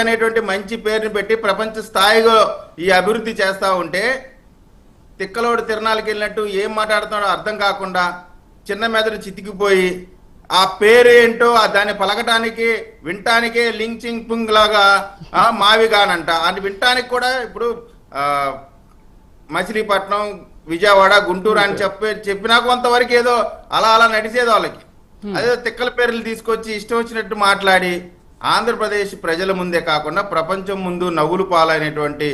అనేటువంటి మంచి పేరుని పెట్టి ప్రపంచ స్థాయిలో ఈ అభివృద్ధి చేస్తూ ఉంటే తిక్కలోడు తిరణాలకు వెళ్ళినట్టు ఏం మాట్లాడుతున్నాడో అర్థం కాకుండా చిన్న మెదడు చితికిపోయి ఆ పేరు ఏంటో దాన్ని పలకటానికి వినటానికే లించింగ్ పుంగ్ లాగా మావిగానంట అది వినటానికి కూడా ఇప్పుడు మచిలీపట్నం విజయవాడ గుంటూరు అని చెప్పినా కొంతవరకు ఏదో అలా అలా నడిచేది వాళ్ళకి. అదే తిక్కల పేర్లు తీసుకొచ్చి ఇష్టం వచ్చినట్టు మాట్లాడి ఆంధ్రప్రదేశ్ ప్రజల ముందే కాకుండా ప్రపంచం ముందు నవ్వులు పాలైనటువంటి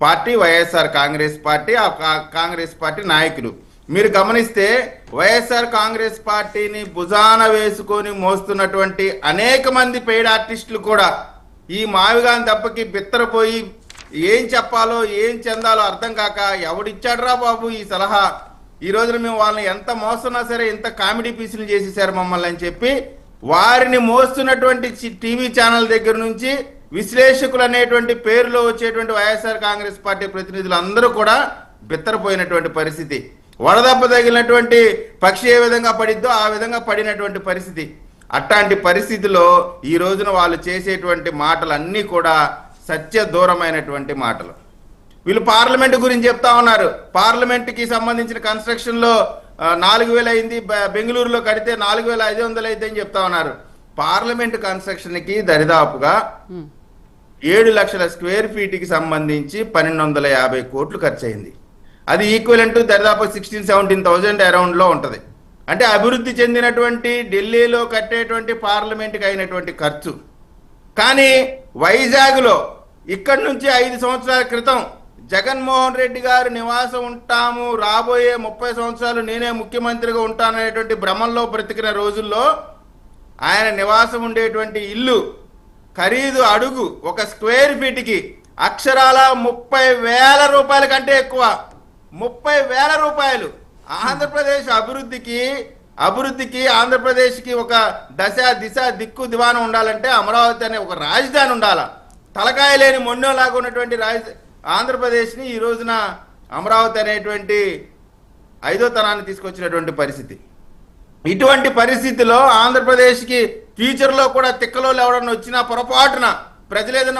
పార్టీ వైఎస్ఆర్ కాంగ్రెస్ పార్టీ. ఆ కాంగ్రెస్ పార్టీ నాయకులు మీరు గమనిస్తే వైఎస్ఆర్ కాంగ్రెస్ పార్టీని భుజాన వేసుకొని మోస్తున్నటువంటి అనేక మంది పెయిడ్ ఆర్టిస్టులు కూడా ఈ మావిగాని దెబ్బకి బిత్తరపోయి ఏం చెప్పాలో ఏం చెందాలో అర్థం కాక ఎవడిచ్చాడురా బాబు ఈ సలహా, ఈ రోజున మేము వాళ్ళని ఎంత మోస్తున్నా సరే ఎంత కామెడీ పీసులు చేసేసారు మమ్మల్ని అని చెప్పి వారిని మోస్తున్నటువంటి టీవీ ఛానల్ దగ్గర నుంచి విశ్లేషకులు అనేటువంటి పేరులో వచ్చేటువంటి వైఎస్ఆర్ కాంగ్రెస్ పార్టీ ప్రతినిధులు అందరూ కూడా బిత్తరపోయినటువంటి పరిస్థితి. వడదెబ్బ తగిలినటువంటి పక్షి ఏ విధంగా పడిద్దో ఆ విధంగా పడినటువంటి పరిస్థితి. అట్లాంటి పరిస్థితిలో ఈ రోజున వాళ్ళు చేసేటువంటి మాటలన్నీ కూడా సత్య దూరమైనటువంటి మాటలు. వీళ్ళు పార్లమెంట్ గురించి చెప్తా ఉన్నారు. పార్లమెంట్కి సంబంధించిన కన్స్ట్రక్షన్లో 4,000 అయింది, బెంగళూరులో కడితే 4,500 అయితే అని చెప్తా ఉన్నారు. పార్లమెంట్ కన్స్ట్రక్షన్కి దరిదాపుగా 7 లక్షల స్క్వేర్ ఫీట్కి సంబంధించి 1,250 కోట్లు ఖర్చు అయింది. అది ఈక్వలెంట్ దరిదాపు 16,000-17,000 అరౌండ్లో ఉంటుంది. అంటే అభివృద్ధి చెందినటువంటి ఢిల్లీలో కట్టేటువంటి పార్లమెంట్కి అయినటువంటి ఖర్చు. కానీ వైజాగ్లో ఇక్కడి నుంచి 5 సంవత్సరాల క్రితం జగన్మోహన్ రెడ్డి గారు నివాసం ఉంటాము, రాబోయే 30 సంవత్సరాలు నేనే ముఖ్యమంత్రిగా ఉంటాననేటువంటి భ్రమంలో బ్రతికిన రోజుల్లో ఆయన నివాసం ఉండేటువంటి ఇల్లు ఖరీదు అడుగు ఒక స్క్వేర్ ఫీట్కి అక్షరాల 30,000 రూపాయల కంటే ఎక్కువ. 30,000 రూపాయలు. ఆంధ్రప్రదేశ్ అభివృద్ధికి ఆంధ్రప్రదేశ్కి ఒక దశ దిశ దిక్కు దివానం ఉండాలంటే అమరావతి అనే ఒక రాజధాని ఉండాలా. తలకాయ లేని మొన్నోలాగా ఉన్నటువంటి ఆంధ్రప్రదేశ్ని ఈ రోజున అమరావతి అనేటువంటి 5వ తరాన్ని తీసుకొచ్చినటువంటి పరిస్థితి. ఇటువంటి పరిస్థితిలో ఆంధ్రప్రదేశ్కి ఫ్యూచర్లో కూడా తిక్కలో ఎవడన్నా వచ్చినా పొరపాటున ప్రజలు ఏదైనా